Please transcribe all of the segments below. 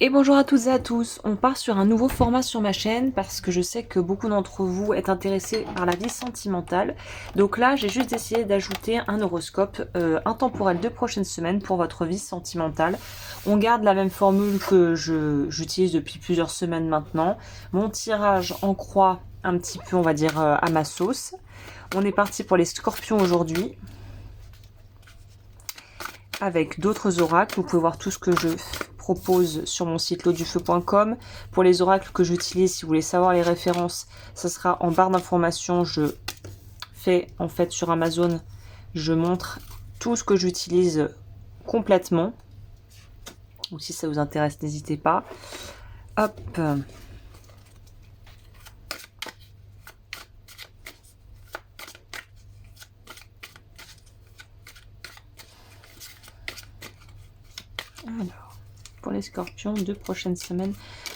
Et bonjour à toutes et à tous, on part sur un nouveau format sur ma chaîne parce que je sais que beaucoup d'entre vous êtes intéressés par la vie sentimentale. Donc là, j'ai juste essayé d'ajouter un horoscope intemporel de prochaines semaines pour votre vie sentimentale. On garde la même formule que j'utilise depuis plusieurs semaines maintenant. Mon tirage en croix un petit peu, on va dire, à ma sauce. On est parti pour les scorpions aujourd'hui avec d'autres oracles. Vous pouvez voir tout ce que je propose sur mon site lotdufeu.com. Pour les oracles que j'utilise, si vous voulez savoir les références, ça sera en barre d'informations. Je fais en fait sur Amazon, je montre tout ce que j'utilise complètement. Donc si ça vous intéresse, n'hésitez pas. Hop. Alors, pour les scorpions, 2 prochaines semaines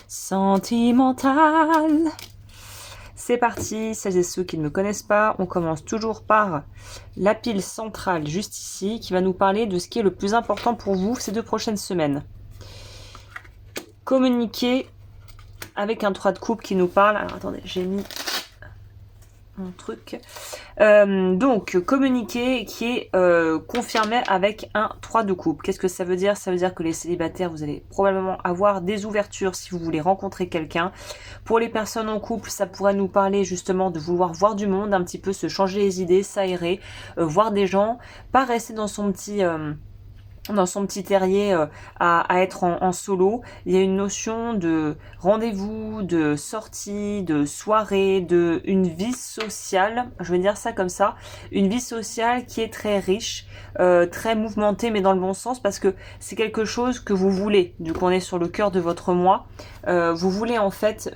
sentimentales. C'est parti, celles et ceux qui ne me connaissent pas, on commence toujours par la pile centrale juste ici, qui va nous parler de ce qui est le plus important pour vous ces 2 prochaines semaines. Communiquer avec un 3 de coupe qui nous parle. Alors attendez, j'ai mis mon truc. Donc, communiquer qui est confirmé avec un 3 de coupe. Qu'est-ce que ça veut dire? Ça veut dire que les célibataires, vous allez probablement avoir des ouvertures si vous voulez rencontrer quelqu'un. Pour les personnes en couple, ça pourrait nous parler justement de vouloir voir du monde, un petit peu se changer les idées, s'aérer, voir des gens, pas rester dans son petit terrier à être en solo. Il y a une notion de rendez-vous, de sortie, de soirée, de une vie sociale, je vais dire ça comme ça, une vie sociale qui est très riche, très mouvementée, mais dans le bon sens, parce que c'est quelque chose que vous voulez. Du coup, on est sur le cœur de votre mois. Vous voulez en fait,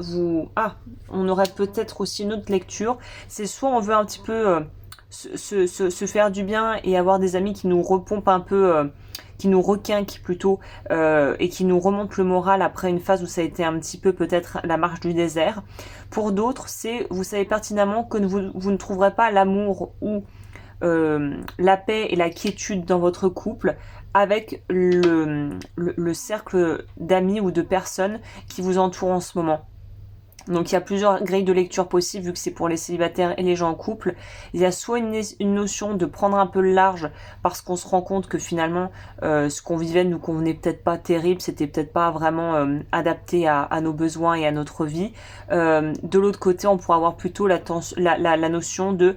on aurait peut-être aussi une autre lecture. C'est soit on veut un petit peu se faire du bien et avoir des amis qui nous repompent un peu, qui nous requinquent plutôt, et qui nous remontent le moral après une phase où ça a été un petit peu peut-être la marche du désert. Pour d'autres, c'est vous savez pertinemment que vous ne trouverez pas l'amour ou la paix et la quiétude dans votre couple avec le cercle d'amis ou de personnes qui vous entourent en ce moment. Donc il y a plusieurs grilles de lecture possibles vu que c'est pour les célibataires et les gens en couple. Il y a soit une notion de prendre un peu le large parce qu'on se rend compte que finalement ce qu'on vivait ne nous convenait peut-être pas terrible, c'était peut-être pas vraiment adapté à nos besoins et à notre vie. De l'autre côté, on pourrait avoir plutôt la notion de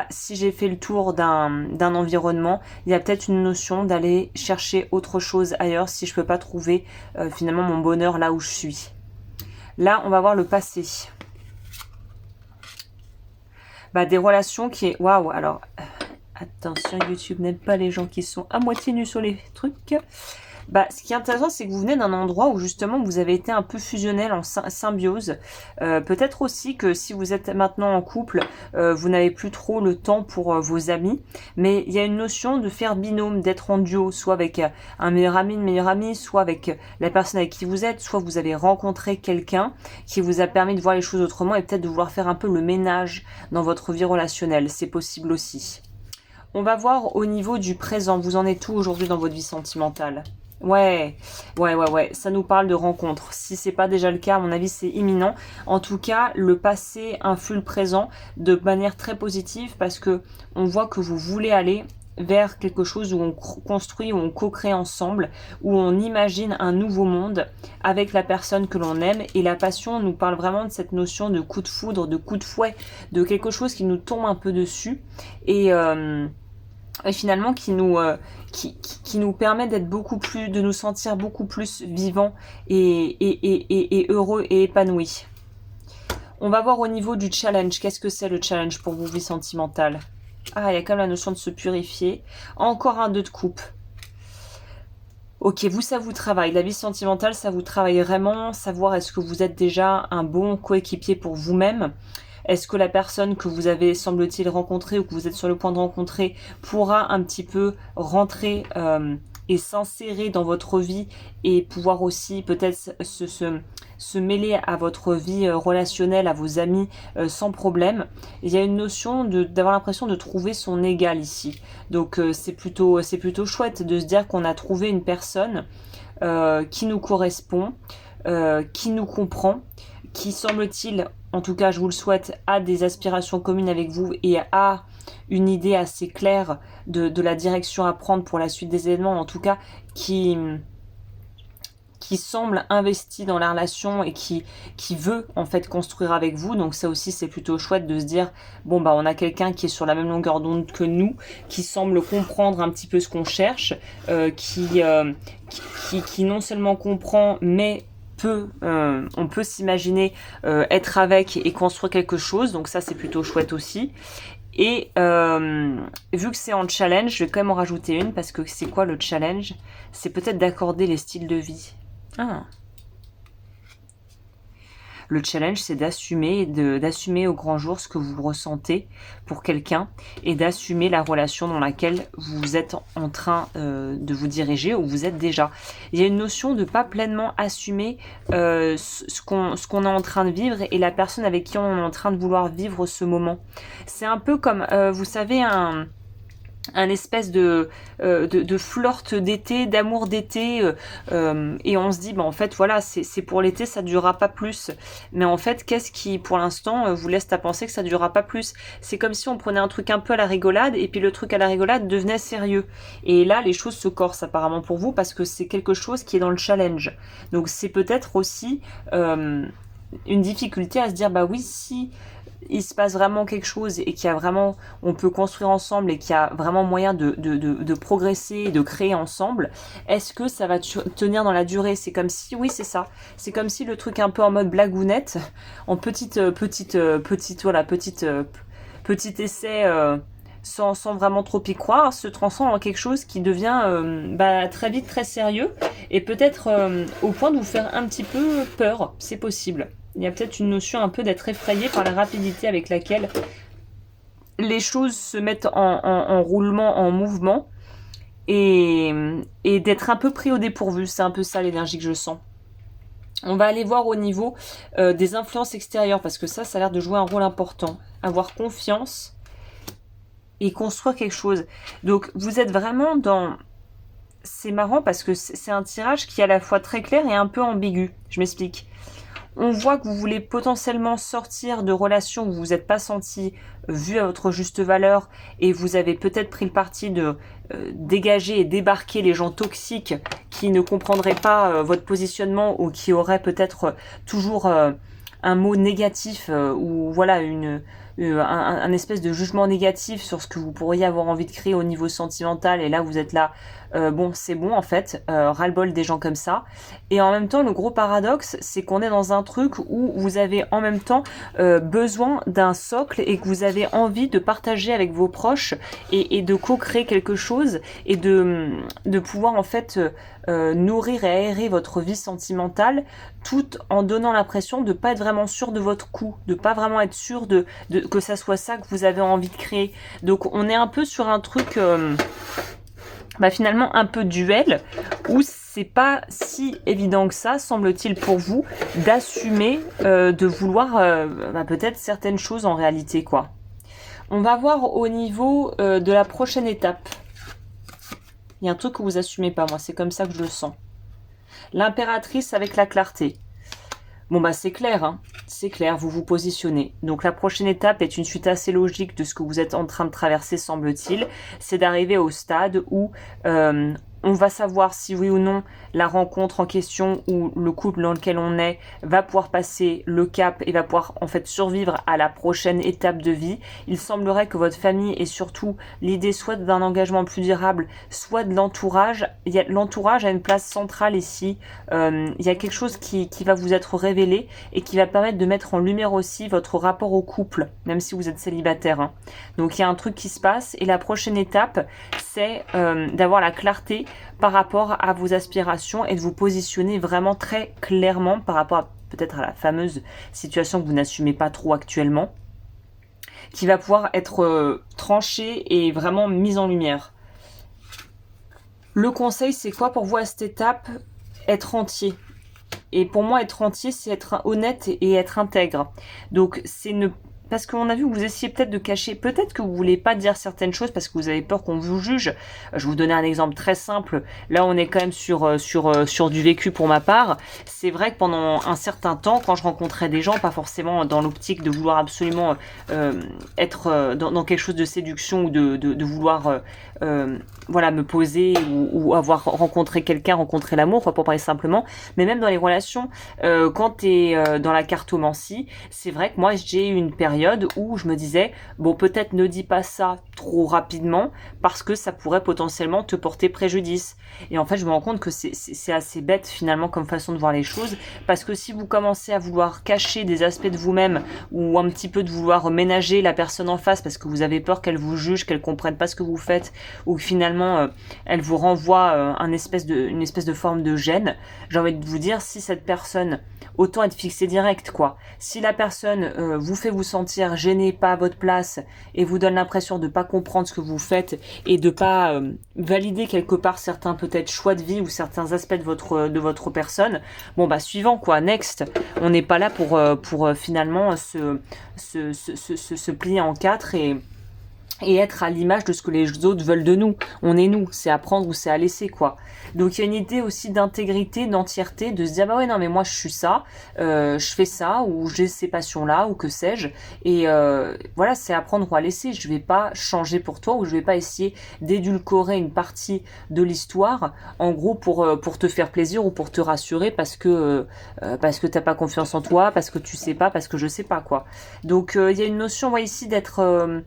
si j'ai fait le tour d'un environnement, il y a peut-être une notion d'aller chercher autre chose ailleurs si je peux pas trouver finalement mon bonheur là où je suis. Là, on va voir le passé. Des relations qui est... Waouh, alors... Attention, YouTube n'aime pas les gens qui sont à moitié nus sur les trucs. Ce qui est intéressant, c'est que vous venez d'un endroit où justement vous avez été un peu fusionnel en symbiose. Peut-être aussi que si vous êtes maintenant en couple, vous n'avez plus trop le temps pour vos amis. Mais il y a une notion de faire binôme, d'être en duo, soit avec un meilleur ami, une meilleure amie, soit avec la personne avec qui vous êtes, soit vous avez rencontré quelqu'un qui vous a permis de voir les choses autrement et peut-être de vouloir faire un peu le ménage dans votre vie relationnelle. C'est possible aussi. On va voir au niveau du présent. Vous en êtes où aujourd'hui dans votre vie sentimentale ? Ouais, ça nous parle de rencontres. Si c'est pas déjà le cas, à mon avis, c'est imminent. En tout cas, le passé influe le présent de manière très positive parce que on voit que vous voulez aller vers quelque chose où on construit, où on co-crée ensemble, où on imagine un nouveau monde avec la personne que l'on aime. Et la passion nous parle vraiment de cette notion de coup de foudre, de coup de fouet, de quelque chose qui nous tombe un peu dessus et finalement qui nous permet d'être beaucoup plus, de nous sentir beaucoup plus vivants et heureux et épanouis. On va voir au niveau du challenge. Qu'est-ce que c'est le challenge pour vous, vie sentimentale? Ah, il y a quand même la notion de se purifier. Encore un 2 de coupe. Ok, vous, ça vous travaille. La vie sentimentale, ça vous travaille vraiment. Savoir est-ce que vous êtes déjà un bon coéquipier pour vous-même. Est-ce que la personne que vous avez, semble-t-il, rencontrée ou que vous êtes sur le point de rencontrer pourra un petit peu rentrer et s'insérer dans votre vie et pouvoir aussi peut-être se mêler à votre vie relationnelle, à vos amis sans problème. Il y a une notion d'avoir l'impression de trouver son égal ici. Donc c'est plutôt chouette de se dire qu'on a trouvé une personne qui nous correspond, qui nous comprend, qui semble-t-il, en tout cas je vous le souhaite, a des aspirations communes avec vous et a une idée assez claire de la direction à prendre pour la suite des événements, en tout cas qui semble investi dans la relation et qui veut en fait construire avec vous. Donc ça aussi c'est plutôt chouette de se dire bon bah on a quelqu'un qui est sur la même longueur d'onde que nous, qui semble comprendre un petit peu ce qu'on cherche, qui non seulement comprend mais on peut s'imaginer être avec et construire quelque chose. Donc ça c'est plutôt chouette aussi. Et vu que c'est en challenge, je vais quand même en rajouter une parce que c'est quoi le challenge? C'est peut-être d'accorder les styles de vie. Ah. Le challenge, c'est d'assumer au grand jour ce que vous ressentez pour quelqu'un et d'assumer la relation dans laquelle vous êtes en train de vous diriger ou vous êtes déjà. Il y a une notion de pas pleinement assumer ce qu'on est en train de vivre et la personne avec qui on est en train de vouloir vivre ce moment. C'est un peu comme, vous savez, un espèce de flirt d'été, d'amour d'été, et on se dit, bah, en fait, voilà, c'est pour l'été, ça durera pas plus. Mais en fait, qu'est-ce qui, pour l'instant, vous laisse à penser que ça durera pas plus? C'est comme si on prenait un truc un peu à la rigolade, et puis le truc à la rigolade devenait sérieux. Et là, les choses se corsent apparemment pour vous, parce que c'est quelque chose qui est dans le challenge. Donc c'est peut-être aussi une difficulté à se dire, bah oui, si il se passe vraiment quelque chose et qu'il y a vraiment, on peut construire ensemble et qu'il y a vraiment moyen de progresser et de créer ensemble, est-ce que ça va tenir dans la durée? C'est comme si, oui c'est ça, c'est comme si le truc un peu en mode blagounette, en petit essai sans vraiment trop y croire, se transforme en quelque chose qui devient très vite très sérieux et peut-être au point de vous faire un petit peu peur, c'est possible. Il y a peut-être une notion un peu d'être effrayé par la rapidité avec laquelle les choses se mettent en roulement, en mouvement, et d'être un peu pris au dépourvu. C'est un peu ça l'énergie que je sens. On va aller voir au niveau des influences extérieures, parce que ça a l'air de jouer un rôle important. Avoir confiance et construire quelque chose. Donc vous êtes vraiment dans... C'est marrant parce que c'est un tirage qui est à la fois très clair et un peu ambigu. Je m'explique. On voit que vous voulez potentiellement sortir de relations où vous vous n'êtes pas senti vu à votre juste valeur et vous avez peut-être pris le parti de dégager et débarquer les gens toxiques qui ne comprendraient pas votre positionnement ou qui auraient peut-être toujours un mot négatif ou voilà un espèce de jugement négatif sur ce que vous pourriez avoir envie de créer au niveau sentimental et là vous êtes là bon c'est bon en fait ras-le-bol des gens comme ça et en même temps le gros paradoxe c'est qu'on est dans un truc où vous avez en même temps besoin d'un socle et que vous avez envie de partager avec vos proches et de co-créer quelque chose et de pouvoir en fait nourrir et aérer votre vie sentimentale tout en donnant l'impression de pas être vraiment sûr de votre coup, de pas vraiment être sûr de que ça soit ça que vous avez envie de créer. Donc on est un peu sur un truc finalement un peu duel où c'est pas si évident que ça, semble-t-il pour vous, d'assumer de vouloir peut-être certaines choses en réalité quoi. On va voir au niveau de la prochaine étape. Il y a un truc que vous assumez pas, moi c'est comme ça que je le sens. L'impératrice avec la clarté. Bon c'est clair, hein. C'est clair, vous vous positionnez. Donc la prochaine étape est une suite assez logique de ce que vous êtes en train de traverser, semble-t-il. C'est d'arriver au stade où on va savoir si oui ou non la rencontre en question ou le couple dans lequel on est va pouvoir passer le cap et va pouvoir en fait survivre à la prochaine étape de vie. Il semblerait que votre famille et surtout l'idée soit d'un engagement plus durable, soit de l'entourage. L'entourage a une place centrale ici. Il y a quelque chose qui va vous être révélé et qui va permettre de mettre en lumière aussi votre rapport au couple, même si vous êtes célibataire. Hein. Donc il y a un truc qui se passe et la prochaine étape, c'est d'avoir la clarté par rapport à vos aspirations et de vous positionner vraiment très clairement par rapport peut-être à la fameuse situation que vous n'assumez pas trop actuellement, qui va pouvoir être tranchée et vraiment mise en lumière. Le conseil, c'est quoi pour vous à cette étape? Être entier. Et pour moi, être entier, c'est être honnête et être intègre. Donc, c'est parce qu'on a vu que vous essayez peut-être de cacher, peut-être que vous voulez pas dire certaines choses parce que vous avez peur qu'on vous juge. Je vais vous donner un exemple très simple. Là, on est quand même sur du vécu pour ma part. C'est vrai que pendant un certain temps, quand je rencontrais des gens, pas forcément dans l'optique de vouloir absolument être dans quelque chose de séduction ou de vouloir voilà, me poser ou avoir rencontré quelqu'un, rencontrer l'amour, pour parler simplement, mais même dans les relations, quand tu es dans la cartomancie, c'est vrai que moi j'ai eu une période où je me disais, bon, peut-être ne dis pas ça trop rapidement parce que ça pourrait potentiellement te porter préjudice. Et en fait, je me rends compte que c'est assez bête finalement comme façon de voir les choses, parce que si vous commencez à vouloir cacher des aspects de vous-même ou un petit peu de vouloir ménager la personne en face parce que vous avez peur qu'elle vous juge, qu'elle comprenne pas ce que vous faites, ou que finalement elle vous renvoie une espèce de forme de gêne, j'ai envie de vous dire, si cette personne, autant être fixé direct quoi. Si la personne vous fait vous sentir gêné, pas à votre place, et vous donne l'impression de pas comprendre ce que vous faites et de pas valider quelque part certains peut-être choix de vie ou certains aspects de votre personne, bon bah suivant quoi, next. On n'est pas là pour finalement se plier en quatre et être à l'image de ce que les autres veulent de nous. On est nous, c'est à prendre ou c'est à laisser quoi. Donc il y a une idée aussi d'intégrité, d'entièreté, de se dire bah ouais non mais moi je suis ça, je fais ça ou j'ai ces passions là ou que sais-je, et voilà, c'est à prendre ou à laisser. Je vais pas changer pour toi ou je vais pas essayer d'édulcorer une partie de l'histoire en gros pour te faire plaisir ou pour te rassurer parce que t'as pas confiance en toi, parce que tu sais pas, parce que je sais pas quoi. Donc il y a une notion moi ici d'être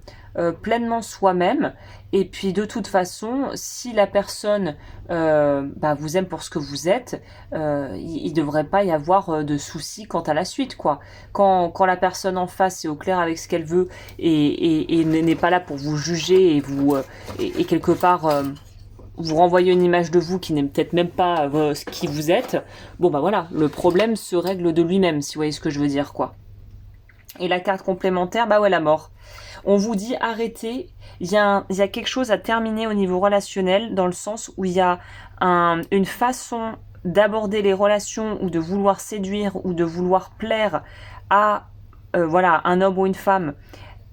pleinement soi-même, et puis de toute façon si la personne vous aime pour ce que vous êtes, il devrait pas y avoir de soucis quant à la suite quoi. Quand la personne en face est au clair avec ce qu'elle veut et n'est pas là pour vous juger et vous et quelque part vous renvoyer une image de vous qui n'est peut-être même pas ce qui vous êtes, bon bah voilà, le problème se règle de lui-même, si vous voyez ce que je veux dire quoi. Et la carte complémentaire, bah ouais, la mort. On vous dit arrêtez, il y a quelque chose à terminer au niveau relationnel, dans le sens où il y a une façon d'aborder les relations ou de vouloir séduire ou de vouloir plaire à voilà, un homme ou une femme,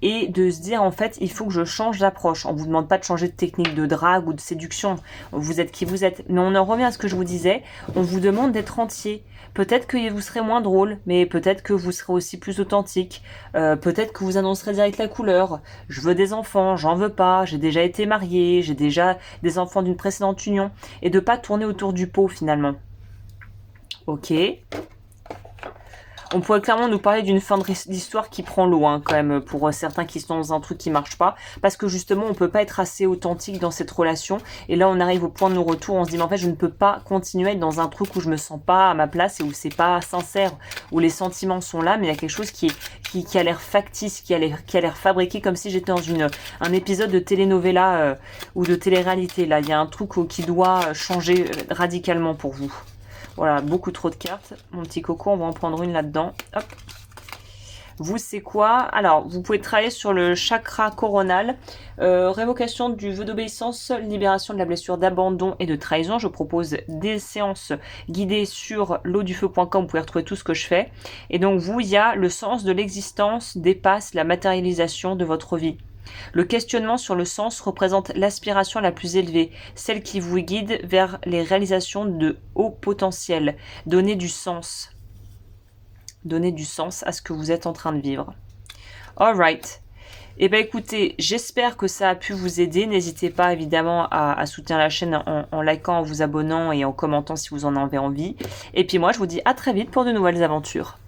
et de se dire en fait il faut que je change d'approche. On vous demande pas de changer de technique de drague ou de séduction, vous êtes qui vous êtes, mais on en revient à ce que je vous disais, on vous demande d'être entier. Peut-être que vous serez moins drôle, mais peut-être que vous serez aussi plus authentique, peut-être que vous annoncerez direct la couleur, je veux des enfants, j'en veux pas, j'ai déjà été mariée, j'ai déjà des enfants d'une précédente union, et de pas tourner autour du pot finalement. Ok. On pourrait clairement nous parler d'une fin d'histoire qui prend l'eau, hein, quand même, pour certains qui sont dans un truc qui marche pas, parce que justement on peut pas être assez authentique dans cette relation, et là on arrive au point de nos retours, on se dit mais en fait je ne peux pas continuer à être dans un truc où je me sens pas à ma place et où c'est pas sincère, où les sentiments sont là, mais il y a quelque chose qui a l'air factice, qui a l'air fabriqué, comme si j'étais dans un épisode de telenovela ou de télé-réalité. Là il y a un truc qui doit changer radicalement pour vous. Voilà, beaucoup trop de cartes. Mon petit coco, on va en prendre une là-dedans. Hop. Vous, c'est quoi? Alors, vous pouvez travailler sur le chakra coronal. Révocation du vœu d'obéissance, libération de la blessure d'abandon et de trahison. Je propose des séances guidées sur l'eau-du-feu.com. Vous pouvez retrouver tout ce que je fais. Et donc, vous, il y a le sens de l'existence dépasse la matérialisation de votre vie. Le questionnement sur le sens représente l'aspiration la plus élevée, celle qui vous guide vers les réalisations de haut potentiel. Donnez du sens. Donnez du sens à ce que vous êtes en train de vivre. Alright. Eh bien écoutez, j'espère que ça a pu vous aider. N'hésitez pas évidemment à soutenir la chaîne en likant, en vous abonnant et en commentant si vous en avez envie. Et puis moi, je vous dis à très vite pour de nouvelles aventures.